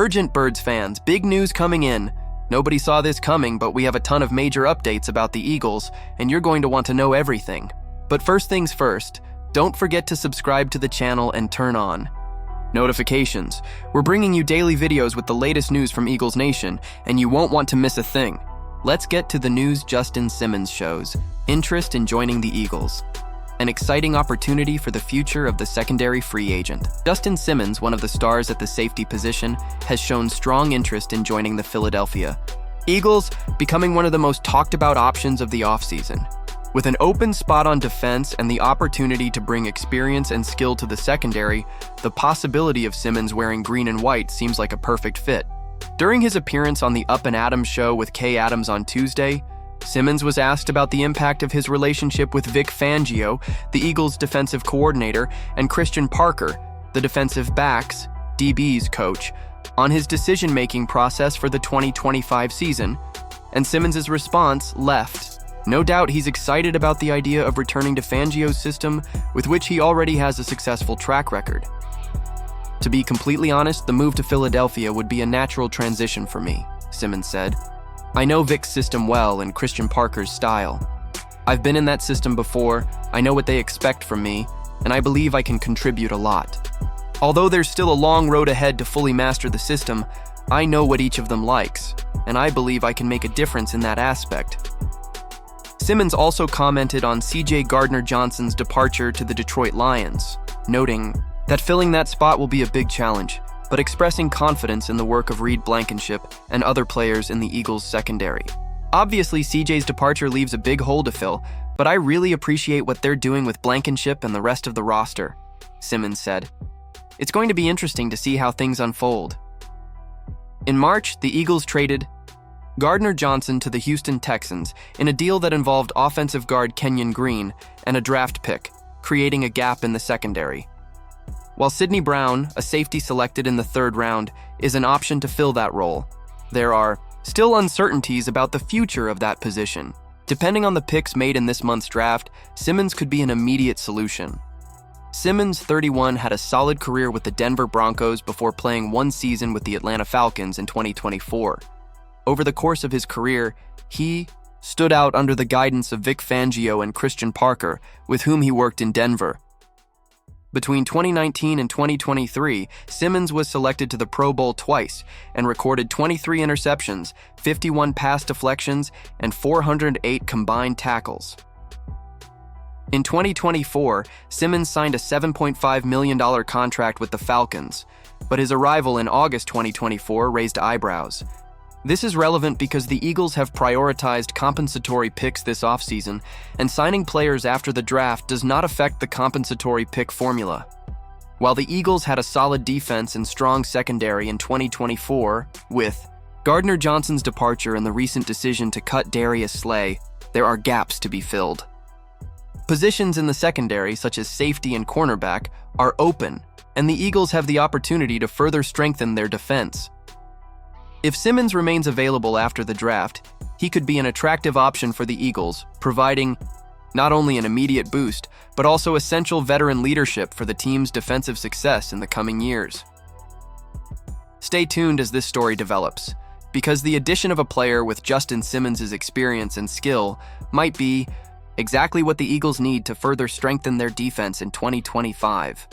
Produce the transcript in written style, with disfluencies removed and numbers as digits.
Urgent Birds fans, big news coming in. Nobody saw this coming, but we have a ton of major updates about the Eagles, and you're going to want to know everything. But first things first, don't forget to subscribe to the channel and turn on notifications. We're bringing you daily videos with the latest news from Eagles Nation, and you won't want to miss a thing. Let's get to the news. Justin Simmons shows interest in joining the Eagles. An exciting opportunity for the future of the secondary free agent. Justin Simmons, one of the stars at the safety position, has shown strong interest in joining the Philadelphia Eagles, becoming one of the most talked about options of the offseason. With an open spot on defense and the opportunity to bring experience and skill to the secondary, the possibility of Simmons wearing green and white seems like a perfect fit. During his appearance on the Up and Adams show with Kay Adams on Tuesday, Simmons was asked about the impact of his relationship with Vic Fangio, the Eagles' defensive coordinator, and Christian Parker, the defensive backs, DB's coach, on his decision-making process for the 2025 season, and Simmons' response left. No doubt he's excited about the idea of returning to Fangio's system, with which he already has a successful track record. To be completely honest, the move to Philadelphia would be a natural transition for me, Simmons said. I know Vic's system well and Christian Parker's style. I've been in that system before, I know what they expect from me, and I believe I can contribute a lot. Although there's still a long road ahead to fully master the system, I know what each of them likes, and I believe I can make a difference in that aspect. Simmons also commented on C.J. Gardner-Johnson's departure to the Detroit Lions, noting that filling that spot will be a big challenge, but expressing confidence in the work of Reed Blankenship and other players in the Eagles' secondary. Obviously, CJ's departure leaves a big hole to fill, but I really appreciate what they're doing with Blankenship and the rest of the roster, Simmons said. It's going to be interesting to see how things unfold. In March, the Eagles traded Gardner-Johnson to the Houston Texans in a deal that involved offensive guard Kenyon Green and a draft pick, creating a gap in the secondary. While Sidney Brown, a safety selected in the 3rd round, is an option to fill that role, there are still uncertainties about the future of that position. Depending on the picks made in this month's draft, Simmons could be an immediate solution. Simmons, 31, had a solid career with the Denver Broncos before playing 1 season with the Atlanta Falcons in 2024. Over the course of his career, he stood out under the guidance of Vic Fangio and Christian Parker, with whom he worked in Denver. Between 2019 and 2023, Simmons was selected to the Pro Bowl twice and recorded 23 interceptions, 51 pass deflections, and 408 combined tackles. In 2024, Simmons signed a $7.5 million contract with the Falcons, but his arrival in August 2024 raised eyebrows. This is relevant because the Eagles have prioritized compensatory picks this offseason, and signing players after the draft does not affect the compensatory pick formula. While the Eagles had a solid defense and strong secondary in 2024, with Gardner-Johnson's departure and the recent decision to cut Darius Slay, there are gaps to be filled. Positions in the secondary, such as safety and cornerback, are open, and the Eagles have the opportunity to further strengthen their defense. If Simmons remains available after the draft, he could be an attractive option for the Eagles, providing not only an immediate boost, but also essential veteran leadership for the team's defensive success in the coming years. Stay tuned as this story develops, because the addition of a player with Justin Simmons' experience and skill might be exactly what the Eagles need to further strengthen their defense in 2025.